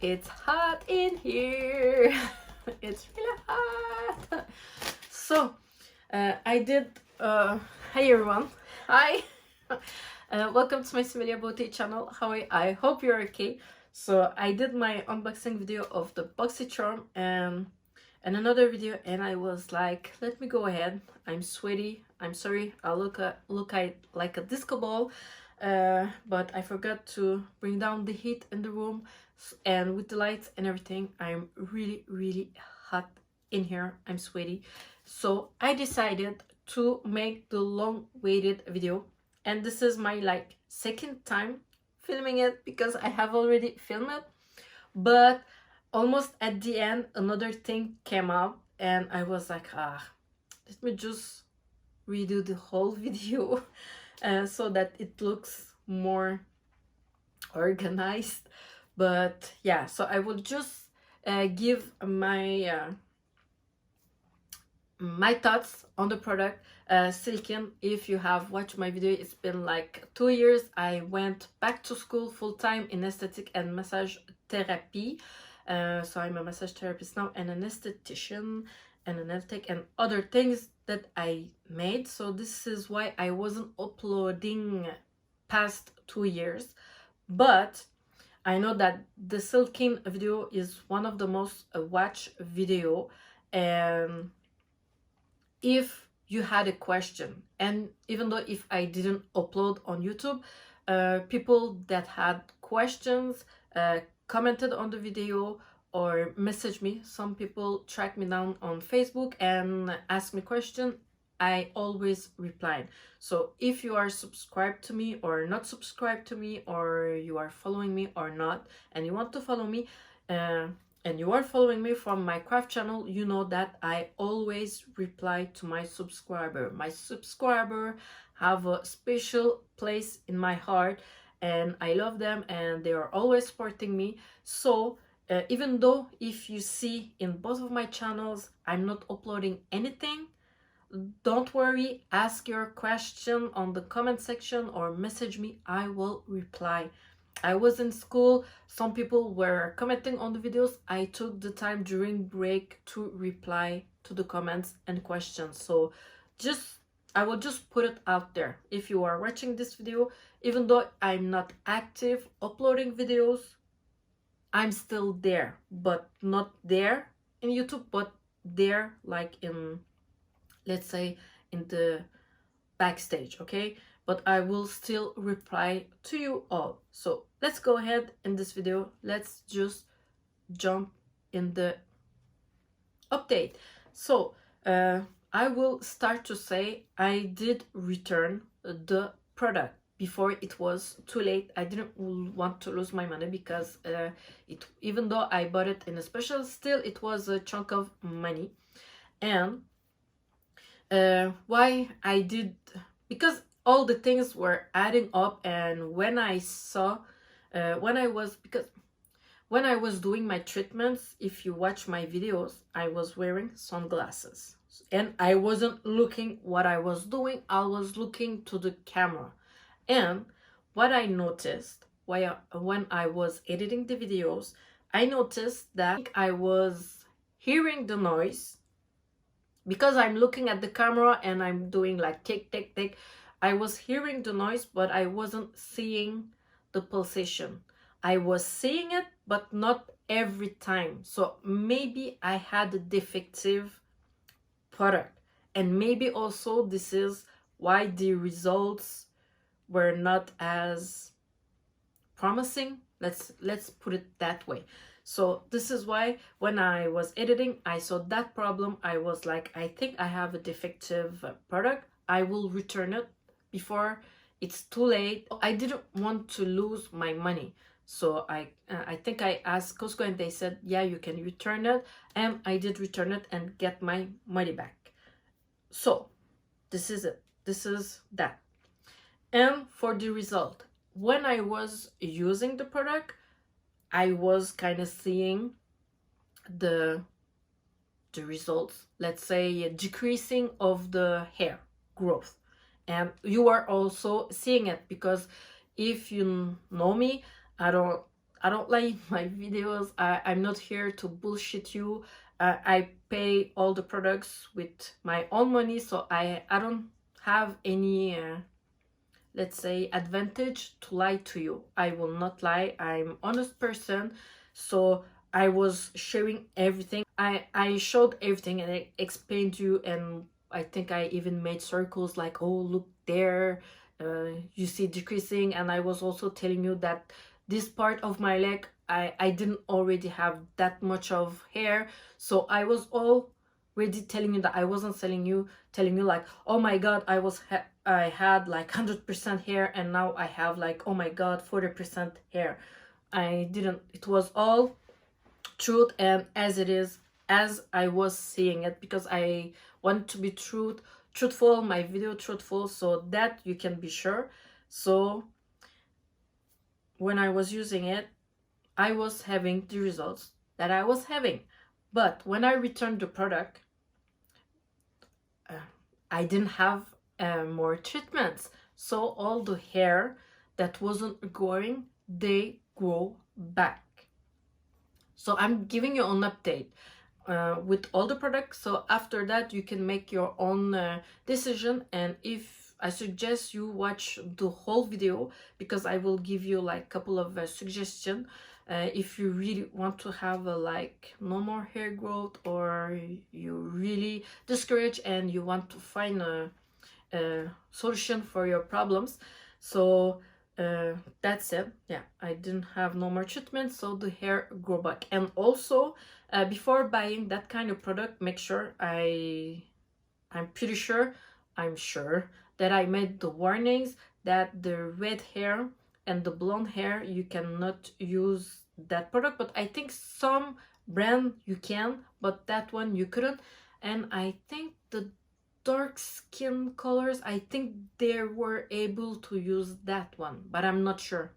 It's hot in here. It's really hot. So, I did. Hi everyone. Hi. Welcome to my Subelia Beauté channel. How are you? I hope you're okay. So I did my unboxing video of the BoxyCharm and another video, and I was like, let me go ahead. I'm sweaty. I'm sorry. I look like a disco ball. But I forgot to bring down the heat in the room, and with the lights and everything, I'm really hot in here. I'm sweaty, so I decided to make the long-awaited video, and this is my like second time filming it because I have already filmed it, but almost at the end another thing came up and I was like, let me just redo the whole video so that it looks more organized. But yeah, so I will just give my my thoughts on the product. Silken, if you have watched my video, it's been like 2 years. I went back to school full-time in aesthetic and massage therapy, so I'm a massage therapist now and an esthetician and an aesthetic and other things that I made. So this is why I wasn't uploading past 2 years, but I know that the Silken video is one of the most watched video, and if you had a question, and even though if I didn't upload on YouTube, people that had questions commented on the video or messaged me. Some people tracked me down on Facebook and asked me questions. I always replied. So if you are subscribed to me or not subscribed to me, or you are following me or not, and you want to follow me, and you are following me from my craft channel, you know that I always reply to my subscriber. My subscriber have a special place in my heart, and I love them, and they are always supporting me. So even though if you see in both of my channels I'm not uploading anything, don't worry, ask your question on the comment section or message me. I will reply. I was in school, some people were commenting on the videos. I took the time during break to reply to the comments and questions. So I will just put it out there. If you are watching this video, even though I'm not active uploading videos, I'm still there, but not there in YouTube, but there like in, let's say, in the backstage, okay? But I will still reply to you all. So let's go ahead in this video. Let's just jump in the update. So I will start to say I did return the product before it was too late. I didn't want to lose my money because even though I bought it in a special, still it was a chunk of money. And why I did, because all the things were adding up, and when I saw when I was doing my treatments, if you watch my videos, I was wearing sunglasses and I wasn't looking what I was doing. I was looking to the camera. And what I noticed when I was editing the videos, I noticed that I was hearing the noise because I'm looking at the camera and I'm doing like tick, tick, tick. I was hearing the noise, but I wasn't seeing the pulsation. I was seeing it, but not every time. So maybe I had a defective product. And maybe also this is why the results were not as promising. Let's put it that way. So this is why when I was editing, I saw that problem. I was like, I think I have a defective product. I will return it before it's too late. I didn't want to lose my money. So I think I asked Costco and they said, yeah, you can return it. And I did return it and get my money back. So this is it. This is that. And for the result, when I was using the product, I was kind of seeing the results, let's say decreasing of the hair growth. And you are also seeing it because if you know me, I don't like my videos. I'm not here to bullshit you. I pay all the products with my own money, so I don't have any let's say advantage to lie to you. I will not lie. I'm honest person, so I was sharing everything. I showed everything and I explained to you, and I think I even made circles like, oh look there, you see decreasing. And I was also telling you that this part of my leg, I didn't already have that much of hair, so I was already telling you that I wasn't telling you like, oh my god, I had like 100% hair and now I have like, oh my god, 40% hair. I didn't. It was all truth and as it is, as I was seeing it, because I want to be truthful, my video truthful, so that you can be sure. So when I was using it, I was having the results that I was having. But when I returned the product, I didn't have more treatments. So all the hair that wasn't growing, they grow back. So I'm giving you an update with all the products. So after that, you can make your own decision. And if I suggest you watch the whole video, because I will give you like a couple of suggestions. If you really want to have like no more hair growth, or you really discouraged and you want to find a solution for your problems. So that's it. Yeah, I didn't have no more treatment, so the hair grow back. And also before buying that kind of product, make sure I'm sure that I made the warnings that the red hair and the blonde hair, you cannot use that product. But I think some brand you can, but that one you couldn't. And I think the dark skin colors, I think they were able to use that one, but I'm not sure.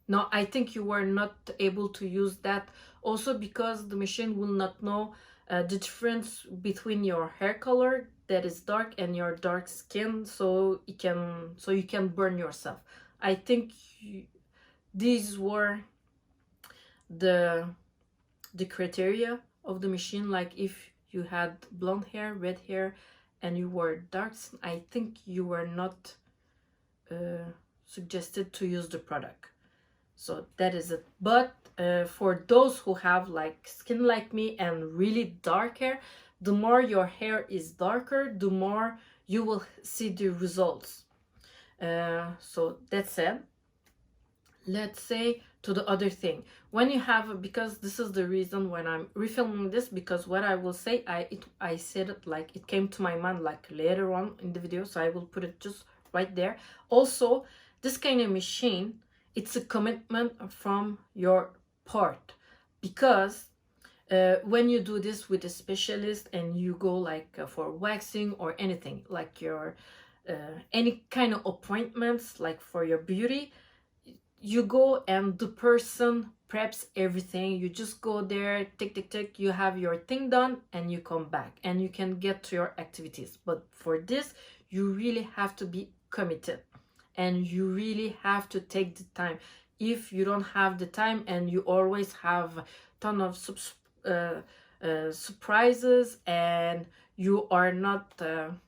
No, I think you were not able to use that, also because the machine will not know the difference between your hair color that is dark and your dark skin, so you can burn yourself. I think these were the criteria of the machine. Like if you had blonde hair, red hair, and you were dark, I think you were not suggested to use the product. So that is it. But for those who have like skin like me and really dark hair, the more your hair is darker, the more you will see the results. So that's it. Let's say to the other thing, when you have, because this is the reason when I'm refilming this, because what I will say, I said it like it came to my mind like later on in the video, so I will put it just right there. Also, this kind of machine, it's a commitment from your part, because when you do this with a specialist and you go like for waxing or anything, like your any kind of appointments, like for your beauty, you go and the person preps everything. You just go there, tick, you have your thing done, and you come back and you can get to your activities. But for this, you really have to be committed and you really have to take the time. If you don't have the time and you always have a ton of surprises and you are not an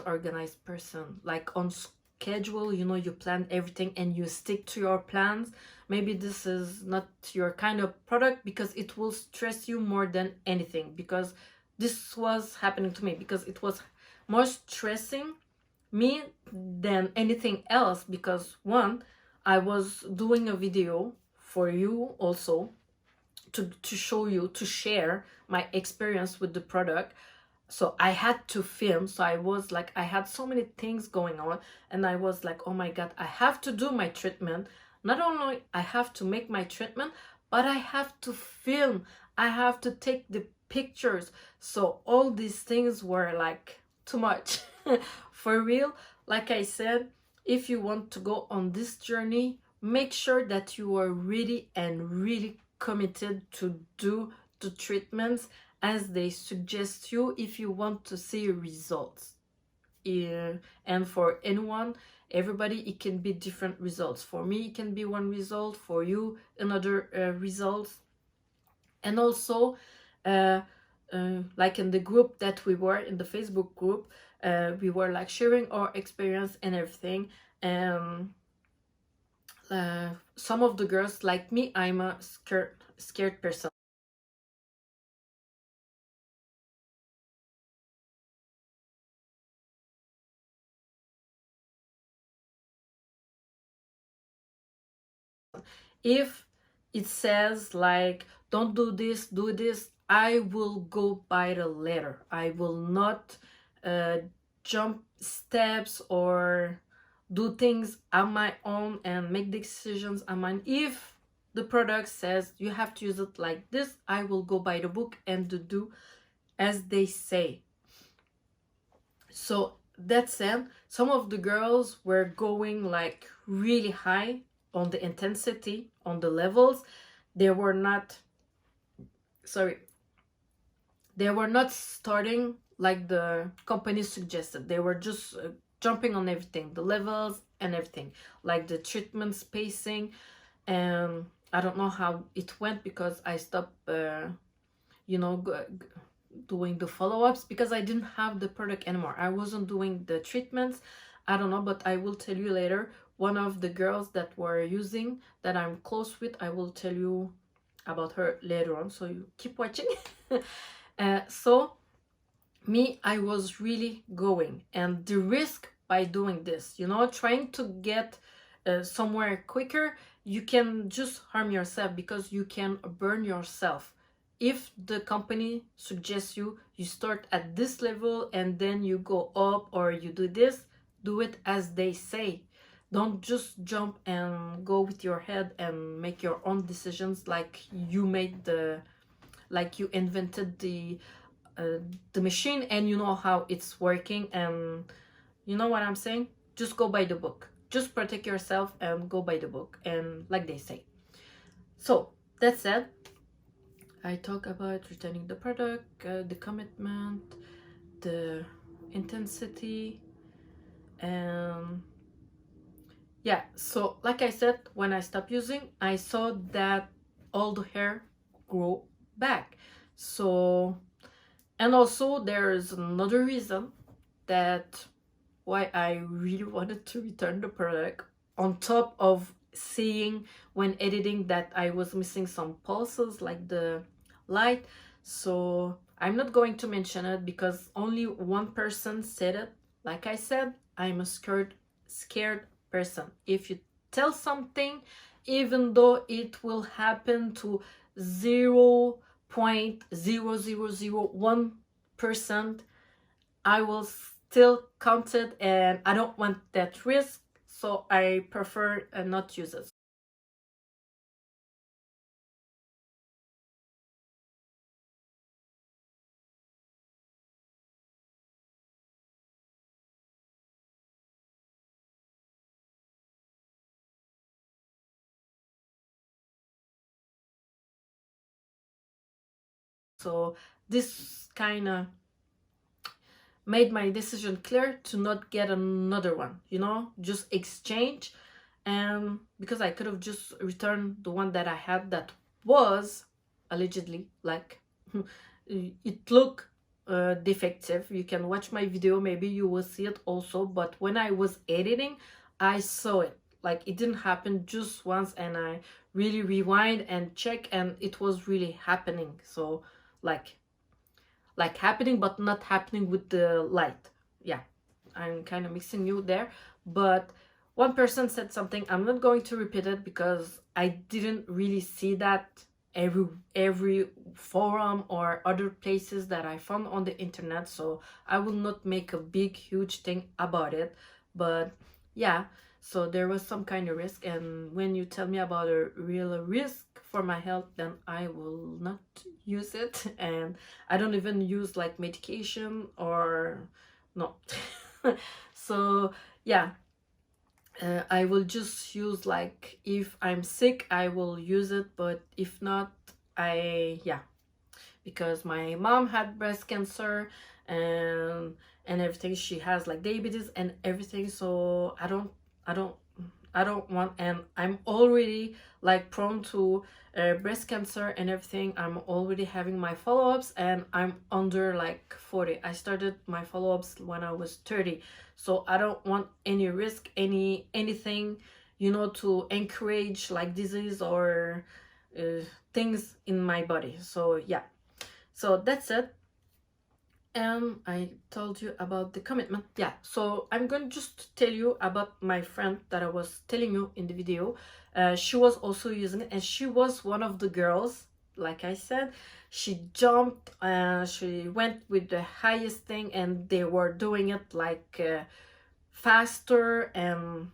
organized person, like on schedule, you know, you plan everything and you stick to your plans, maybe this is not your kind of product, because it will stress you more than anything. Because this was happening to me, because it was more stressing me than anything else. Because one, I was doing a video for you also to show you, to share my experience with the product. So I had to film, so I was like, I had so many things going on, and I was like, oh my god, I have to do my treatment. Not only I have to make my treatment, but I have to film, I have to take the pictures. So all these things were like too much. For real, like I said, if you want to go on this journey, make sure that you are ready and really committed to do the treatments as they suggest you, if you want to see results. And for anyone, everybody it can be different results. For me it can be one result, for you another results. And also like in the group that we were in, the Facebook group, we were like sharing our experience and everything. Some of the girls, like me, I'm a scared person. If it says like don't do this, do this, I will go by the letter. I will not jump steps or do things on my own and make decisions on mine. If the product says you have to use it like this, I will go by the book and do as they say. So that said, some of the girls were going like really high on the intensity, on the levels. They were not, sorry, they were not starting like the company suggested. They were just jumping on everything, the levels and everything, like the treatment spacing. And I don't know how it went because I stopped, you know, doing the follow-ups because I didn't have the product anymore. I wasn't doing the treatments. I don't know, but I will tell you later. One of the girls that were using, that I'm close with, I will tell you about her later on, so you keep watching. So me, I was really going, and the risk by doing this, you know, trying to get somewhere quicker, you can just harm yourself because you can burn yourself. If the company suggests you start at this level and then you go up, or you do this, do it as they say. Don't just jump and go with your head and make your own decisions like you made like you invented the machine and you know how it's working, and you know what I'm saying? Just go by the book. Just protect yourself and go by the book, and like they say. So that said, I talk about returning the product, the commitment, the intensity, and yeah. So like I said, when I stopped using, I saw that all the hair grew back. So, and also there's another reason that why I really wanted to return the product, on top of seeing when editing that I was missing some pulses like the light. So I'm not going to mention it because only one person said it. Like I said, I'm a scared person. If you tell something, even though it will happen to 0.0001%, I will still count it, and I don't want that risk, so I prefer not use it. So this kind of made my decision clear to not get another one, you know, just exchange. And because I could have just returned the one that I had that was allegedly like it looked defective. You can watch my video, maybe you will see it also, but when I was editing, I saw it. Like it didn't happen just once, and I really rewind and check, and it was really happening. So like happening but not happening with the light. Yeah, I'm kind of mixing you there. But one person said something, I'm not going to repeat it because I didn't really see that every forum or other places that I found on the internet, so I will not make a big huge thing about it. But yeah, so there was some kind of risk, and when you tell me about a real risk for my health, then I will not use it. And I don't even use like medication or no. So yeah, I will just use like if I'm sick I will use it, but if not, yeah, because my mom had breast cancer and everything, she has like diabetes and everything, so I don't I don't want, and I'm already like prone to breast cancer and everything. I'm already having my follow-ups, and I'm under like 40. I started my follow-ups when I was 30, so I don't want any risk, anything, you know, to encourage like disease or things in my body. So yeah, so that's it. And I told you about the commitment. Yeah, so I'm going to just tell you about my friend that I was telling you in the video. She was also using it, and she was one of the girls, like I said. She jumped, she went with the highest thing, and they were doing it like faster and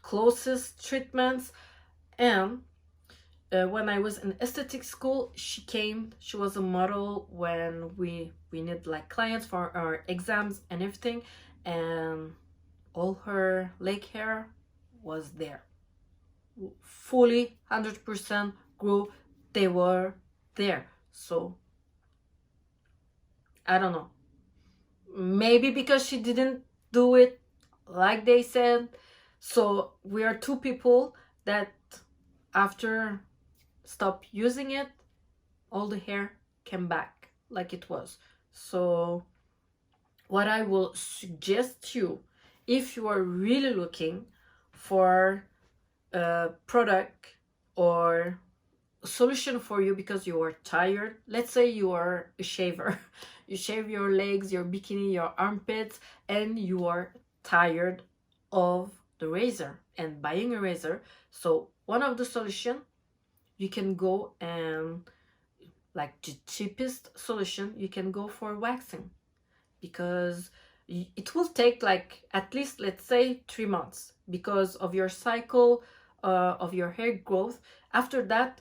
closest treatments. And when I was in aesthetic school, she was a model when we need like clients for our exams and everything, and all her leg hair was there, fully 100% grew. They were there. So I don't know, maybe because she didn't do it like they said. So we are two people that after stop using it, all the hair came back like it was. So what I will suggest you, if you are really looking for a product or a solution for you because you are tired, let's say you are a shaver, you shave your legs, your bikini, your armpits, and you are tired of the razor and buying a razor. So one of the solution, you can go and, like, the cheapest solution, you can go for waxing, because it will take like at least, let's say, 3 months because of your cycle of your hair growth. After that,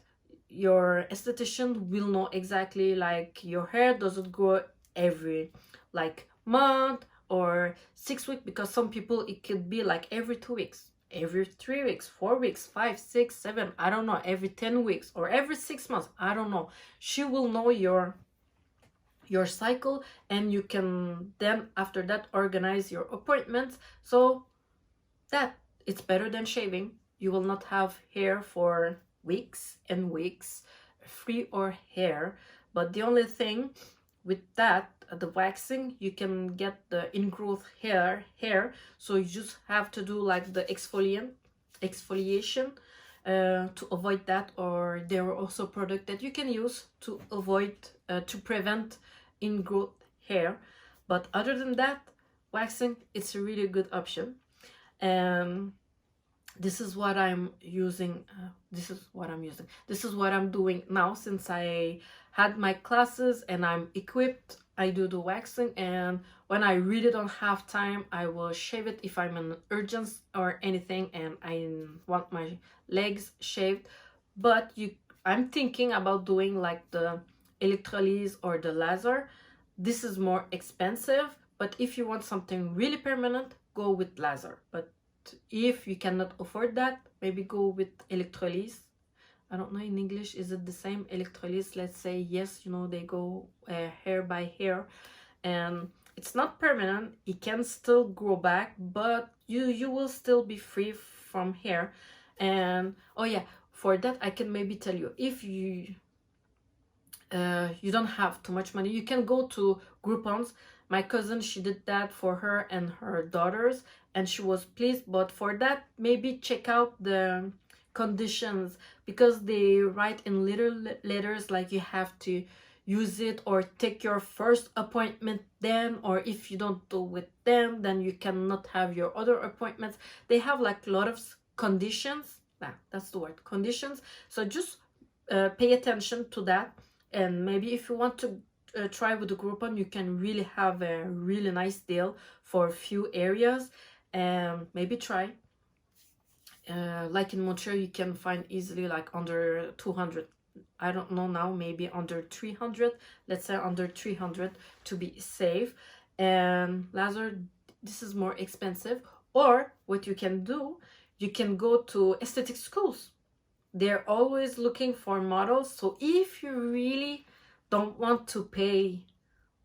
your esthetician will know exactly, like, your hair doesn't grow every like month or 6 weeks, because some people it could be like every 2 weeks, every 3 weeks, 4 weeks, 5, 6, 7, I don't know, every 10 weeks or every 6 months, I don't know. She will know your cycle, and you can then after that organize your appointments, so that it's better than shaving. You will not have hair for weeks and weeks, free or hair. But the only thing with that, the waxing, you can get the ingrowth hair, so you just have to do like the exfoliation to avoid that. Or there are also products that you can use to avoid to prevent ingrowth hair. But other than that, waxing, it's a really good option. And this is what I'm using. This is what I'm doing now, since I had my classes and I'm equipped. I do the waxing, and when I really don't have time, I will shave it if I'm in urgency or anything and I want my legs shaved. But I'm thinking about doing like the electrolysis or the laser. This is more expensive, but if you want something really permanent, go with laser. But if you cannot afford that, maybe go with electrolysis. I don't know in English, is it the same? Electrolysis, let's say, yes, you know, they go hair by hair, and it's not permanent. It can still grow back, but you will still be free from hair. And oh yeah, for that I can maybe tell you, if you don't have too much money, you can go to Groupons. My cousin, she did that for her and her daughters, and she was pleased. But for that, maybe check out the conditions, because they write in little letters like you have to use it or take your first appointment then, or if you don't do with them, then you cannot have your other appointments. They have like a lot of conditions. That's the word, conditions. So just pay attention to that. And maybe if you want to try with the Groupon, you can really have a really nice deal for a few areas, and maybe try. Like in Montreal, you can find easily like under 200. I don't know now, maybe under 300. Let's say under 300 to be safe. And laser, this is more expensive. Or what you can do, you can go to aesthetic schools. They're always looking for models. So if you really don't want to pay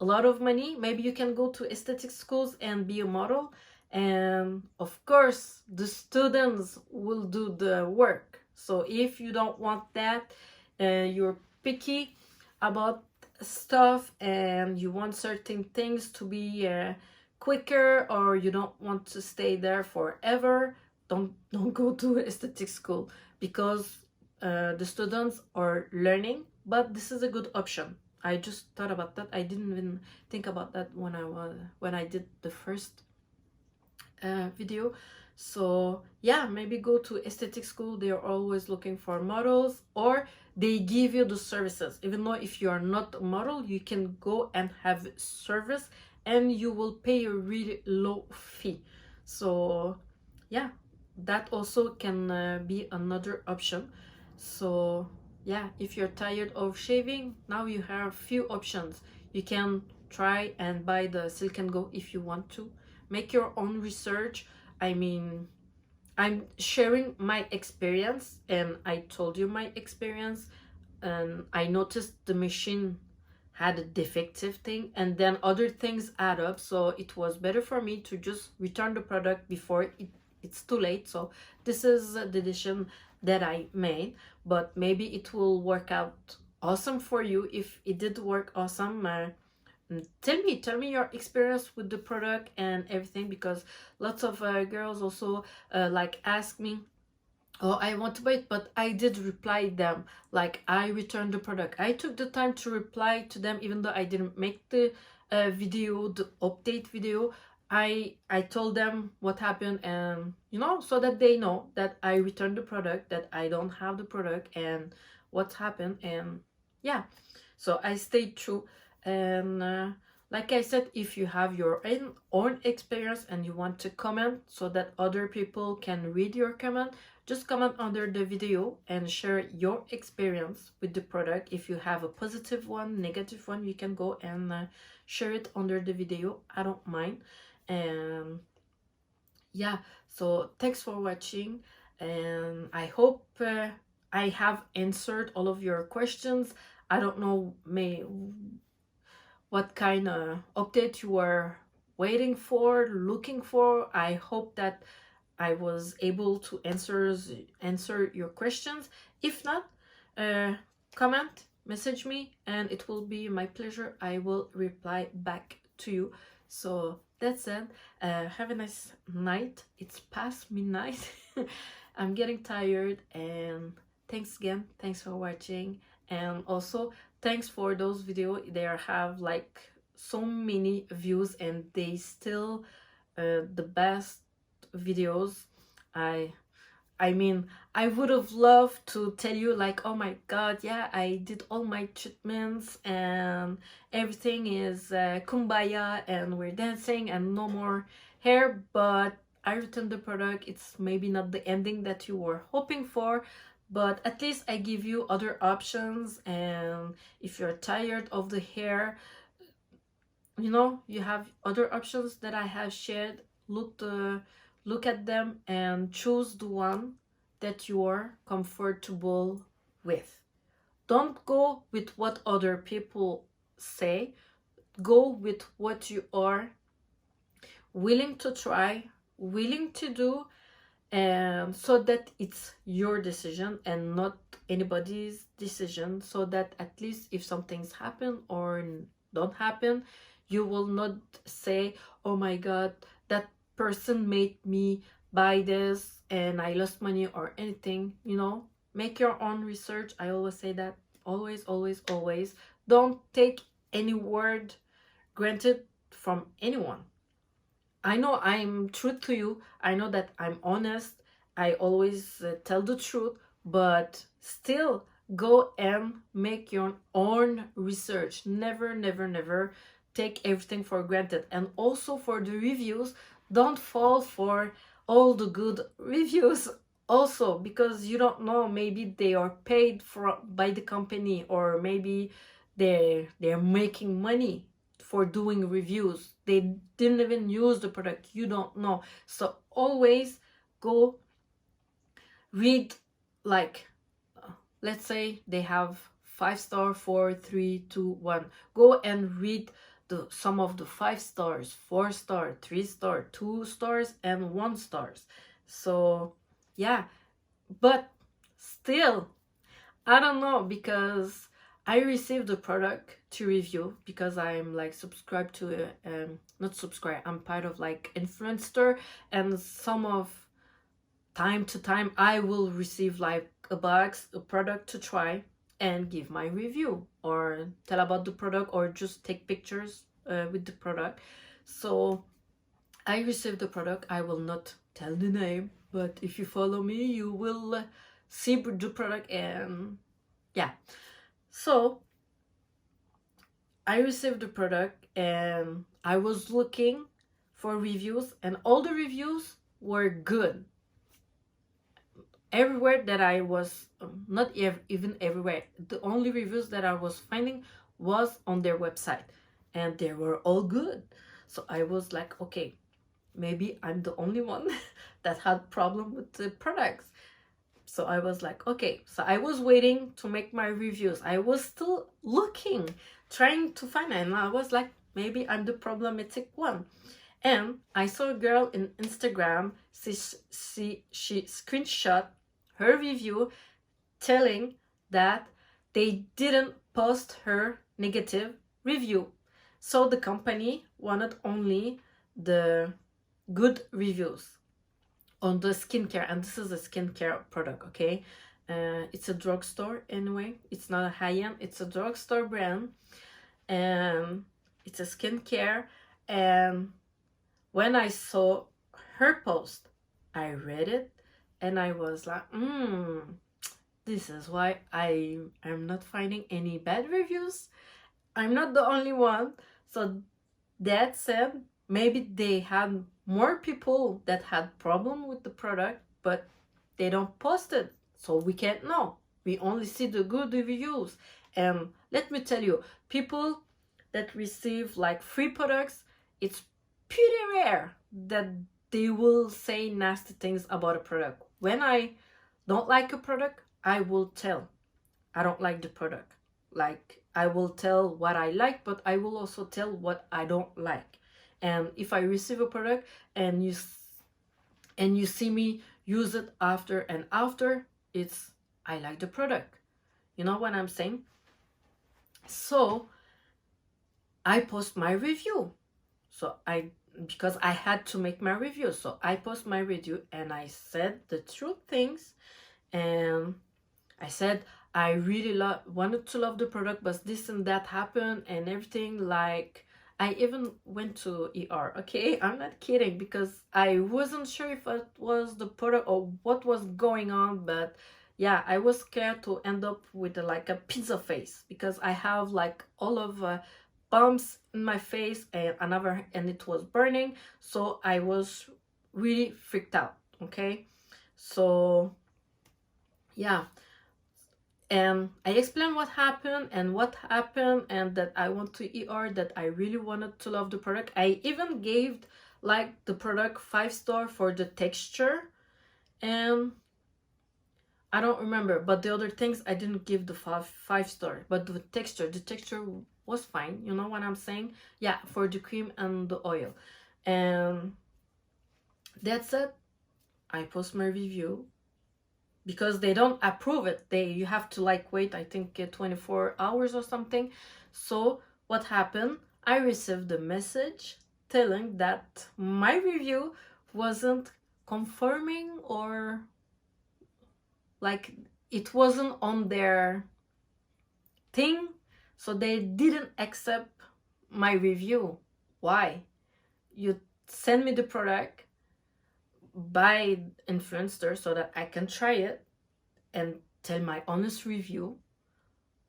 a lot of money, maybe you can go to aesthetic schools and be a model. and of course the students will do the work. So if you don't want that, you're picky about stuff and you want certain things to be quicker, or you don't want to stay there forever, don't go to aesthetic school, because the students are learning. But this is a good option. I just thought about that. I didn't even think about that when I did the first video. So yeah, maybe go to aesthetic school. They are always looking for models, or they give you the services. Even though if you are not a model, you can go and have service and you will pay a really low fee. So yeah, that also can be another option. So yeah, if you're tired of shaving, now you have few options. You can try and buy the Silk and Go if you want to. Make your own research. I mean, I'm sharing my experience, and I told you my experience, and I noticed the machine had a defective thing, and then other things add up. So it was better for me to just return the product before it's too late. So this is the decision that I made, but maybe it will work out awesome for you. If it did work awesome, tell me your experience with the product and everything, because lots of girls also like ask me, oh, I want to buy it, but I did reply them, like I returned the product. I took the time to reply to them, even though I didn't make the video, the update video. I told them what happened, and so that they know that I returned the product, that I don't have the product, and what happened. And yeah, so I stayed true. And like I said, if you have your own experience and you want to comment so that other people can read your comment, just comment under the video and share your experience with the product. If you have a positive one, negative one, you can go and share it under the video. I don't mind. And yeah, so thanks for watching, and I hope I have answered all of your questions. I don't know what kind of update you are waiting for, looking for. I hope that I was able to answer your questions. If not, comment, message me, and it will be my pleasure. I will reply back to you. So that's it. Have a nice night. It's past midnight. I'm getting tired, and thanks again. Thanks for watching, and also thanks for those videos. They have like so many views, and they still the best videos. I mean, I would have loved to tell you like, oh my god, yeah, I did all my treatments and everything is kumbaya and we're dancing and no more hair, but I returned the product. It's maybe not the ending that you were hoping for, but at least I give you other options. And if you're tired of the hair, you have other options that I have shared. Look at them and choose the one that you are comfortable with. Don't go with what other people say. Go with what you are willing to try, willing to do, and so that it's your decision and not anybody's decision, so that at least if something's happen or don't happen, you will not say, oh my god, that person made me buy this and I lost money or anything. Make your own research. I always say that. Always, always, always. Don't take any word granted from anyone. I know I'm true to you. I know that I'm honest. I always tell the truth, but still go and make your own research. Never, never, never take everything for granted. And also for the reviews, don't fall for all the good reviews also, because you don't know, maybe they are paid by the company, or maybe they're making money for doing reviews. They didn't even use the product. You don't know. So always go read, like let's say they have 5 star, 4, 3, 2, 1. Go and read some of the 5 stars, 4 star, 3 star, 2 stars, and 1 stars. So yeah, but still, I don't know, because I received the product to review because I'm like subscribed to not subscribe, I'm part of like influencer, and some of time to time I will receive like a box, a product to try and give my review or tell about the product or just take pictures with the product. So I received the product. I will not tell the name, but if you follow me, you will see the product. And yeah, so I received the product and I was looking for reviews, and all the reviews were good. Everywhere that I was, not even everywhere, the only reviews that I was finding was on their website, and they were all good. So I was like, okay, maybe I'm the only one that had problem with the products. So I was like, okay. So I was waiting to make my reviews. I was still looking, trying to find it, and I was like, maybe I'm the problematic one. And I saw a girl in Instagram, she screenshot her review telling that they didn't post her negative review. So the company wanted only the good reviews on the skincare, and this is a skincare product, okay? It's a drugstore anyway. It's not a high-end, it's a drugstore brand, and it's a skincare. And when I saw her post, I read it and I was like, this is why I am not finding any bad reviews. I'm not the only one. So that said, maybe they had more people that had problem with the product, but they don't post it, so we can't know. We only see the good reviews. And let me tell you, people that receive like free products, it's pretty rare that they will say nasty things about a product. When I don't like a product, I will tell I don't like the product. Like, I will tell what I like, but I will also tell what I don't like. And if I receive a product and you see me use it after and after, it's I like the product. You know what I'm saying? So I post my review. So because I had to make my review, so I post my review and I said the true things. And I said I really wanted to love the product, but this and that happened and everything. Like, I even went to ER, okay? I'm not kidding, because I wasn't sure if it was the product or what was going on. But yeah, I was scared to end up with like a pizza face, because I have like all of bumps in my face and it was burning. So I was really freaked out, okay? So yeah, and I explained what happened and that I went to ER, that I really wanted to love the product. I even gave like the product 5 star for the texture, and I don't remember, but the other things I didn't give the 5 star, but the texture was fine. You know what I'm saying? Yeah, for the cream and the oil. And that's it. I post my review, because they don't approve it. You have to like wait, I think 24 hours or something. So what happened? I received a message telling that my review wasn't confirming, or like it wasn't on their thing, so they didn't accept my review. Why? You send me the product by influencer so that I can try it and tell my honest review,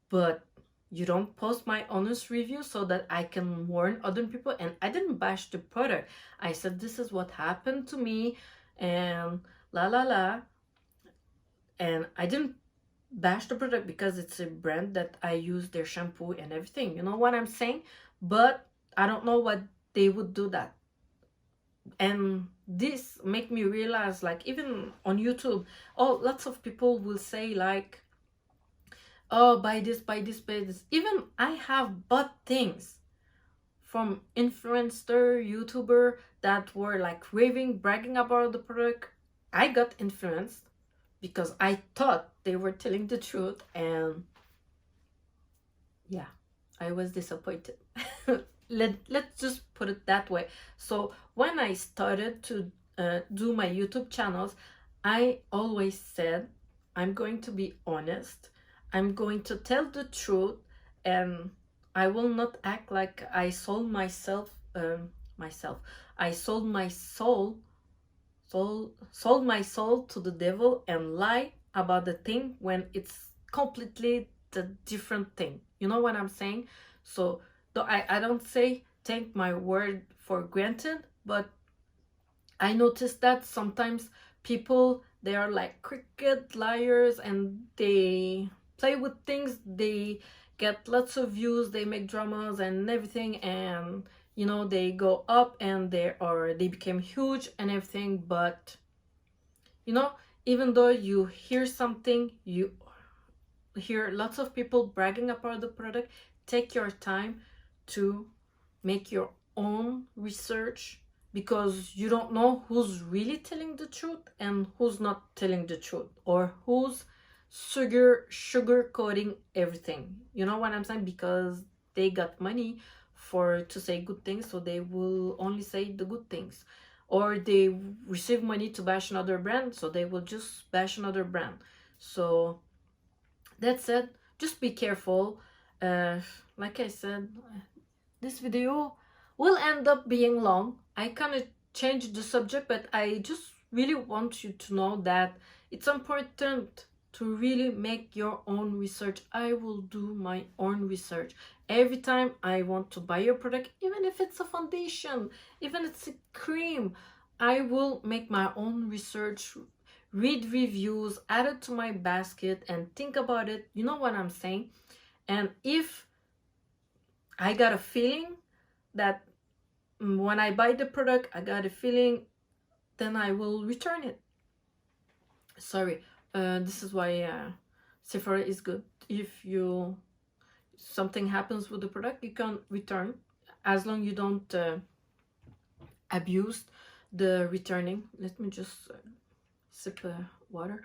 but you don't post my honest review so that I can warn other people. And I didn't bash the product. I said this is what happened to me and la la la. And I didn't bash the product because it's a brand that I use their shampoo and everything. You know what I'm saying? But I don't know what they would do that. And this make me realize, like, even on YouTube, lots of people will say like, oh, buy this, buy this, buy this. Even I have bought things from influencer, YouTuber that were like raving, bragging about the product. I got influenced because I thought they were telling the truth, and yeah, I was disappointed. Let's just put it that way. So when I started to do my YouTube channels, I always said, I'm going to be honest, I'm going to tell the truth, and I will not act like I sold myself, I sold my sold my soul to the devil and lie about the thing when it's completely the different thing. You know what I'm saying? So I don't say take my word for granted, but I noticed that sometimes people, they are like cricket liars, and they play with things, they get lots of views, they make dramas and everything, and you know, they go up and they became huge and everything. But you know, even though you hear something, you hear lots of people bragging about the product, take your time to make your own research, because you don't know who's really telling the truth and who's not telling the truth, or who's sugar coating everything. You know what I'm saying? Because they got money for to say good things, so they will only say the good things, or they receive money to bash another brand, so they will just bash another brand. So that said, just be careful. Like I said, this video will end up being long. I kind of changed the subject, but I just really want you to know that it's important to really make your own research. I will do my own research every time I want to buy a product, even if it's a foundation, even if it's a cream. I will make my own research, read reviews, add it to my basket, and think about it. You know what I'm saying? And if I got a feeling that when I buy the product, I got a feeling, then I will return it. Sorry, this is why Sephora is good. If something happens with the product, you can return, as long you don't abuse the returning. Let me just sip water.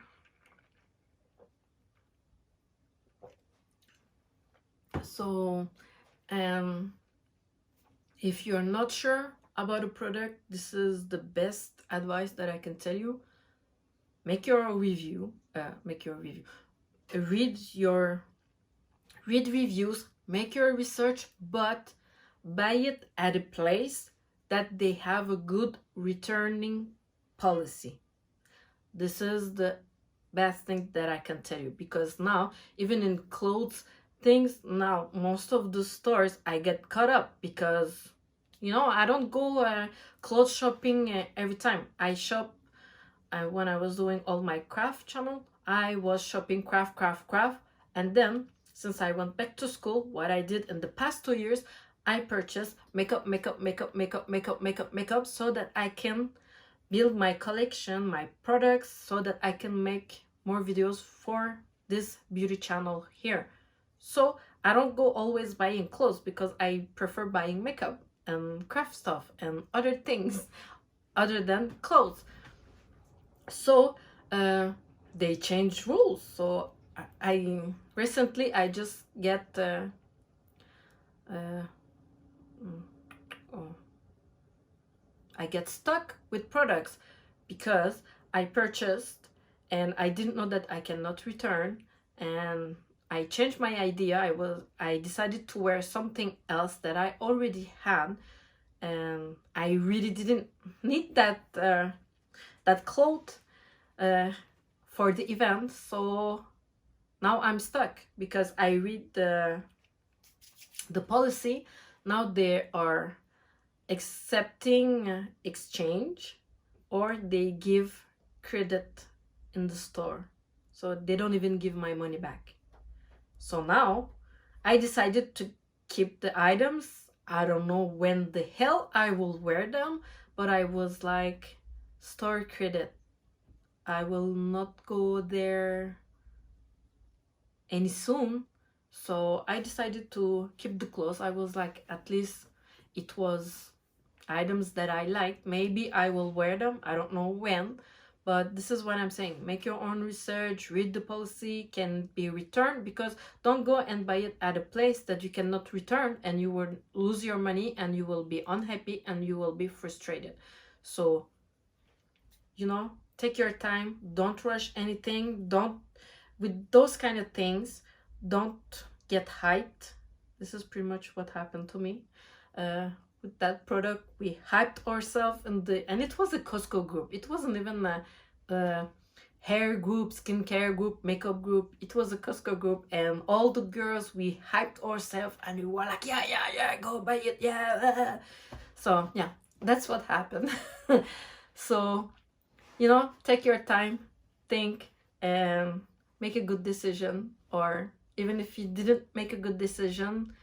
So if you're not sure about a product, this is the best advice that I can tell you. Make your review. Read reviews. Make your research, but buy it at a place that they have a good returning policy. This is the best thing that I can tell you, because now, even in clothes things, now most of the stores I get caught up, because you know, I don't go clothes shopping every time. I shop when I was doing all my craft channel, I was shopping craft, and then since I went back to school, what I did in the past 2 years, I purchased makeup, so that I can build my collection, my products, so that I can make more videos for this beauty channel here. So I don't go always buying clothes, because I prefer buying makeup and craft stuff and other things other than clothes. So they changed rules. So I recently just get I get stuck with products because I purchased and I didn't know that I cannot return, and I changed my idea. I decided to wear something else that I already had, and I really didn't need that that cloth for the event. So now I'm stuck because I read the policy. Now they are accepting exchange, or they give credit in the store, so they don't even give my money back. So now I decided to keep the items. I don't know when the hell I will wear them, but I was like, store credit, I will not go there any soon. So I decided to keep the clothes. I was like, at least it was items that I liked. Maybe I will wear them, I don't know when, but this is what I'm saying. Make your own research, read the policy, can be returned, because don't go and buy it at a place that you cannot return and you will lose your money and you will be unhappy and you will be frustrated. So, you know, take your time, don't rush anything, don't, with those kind of things, don't get hyped. This is pretty much what happened to me. With that product, we hyped ourselves, and it was a Costco group. It wasn't even a hair group, skincare group, makeup group. It was a Costco group, and all the girls, we hyped ourselves and we were like, yeah, go buy it, yeah. So yeah, that's what happened. So, you know, take your time, think, and make a good decision. Or even if you didn't make a good decision,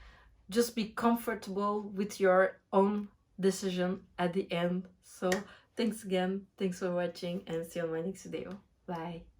just be comfortable with your own decision at the end. So thanks again, thanks for watching, and see you on my next video. Bye.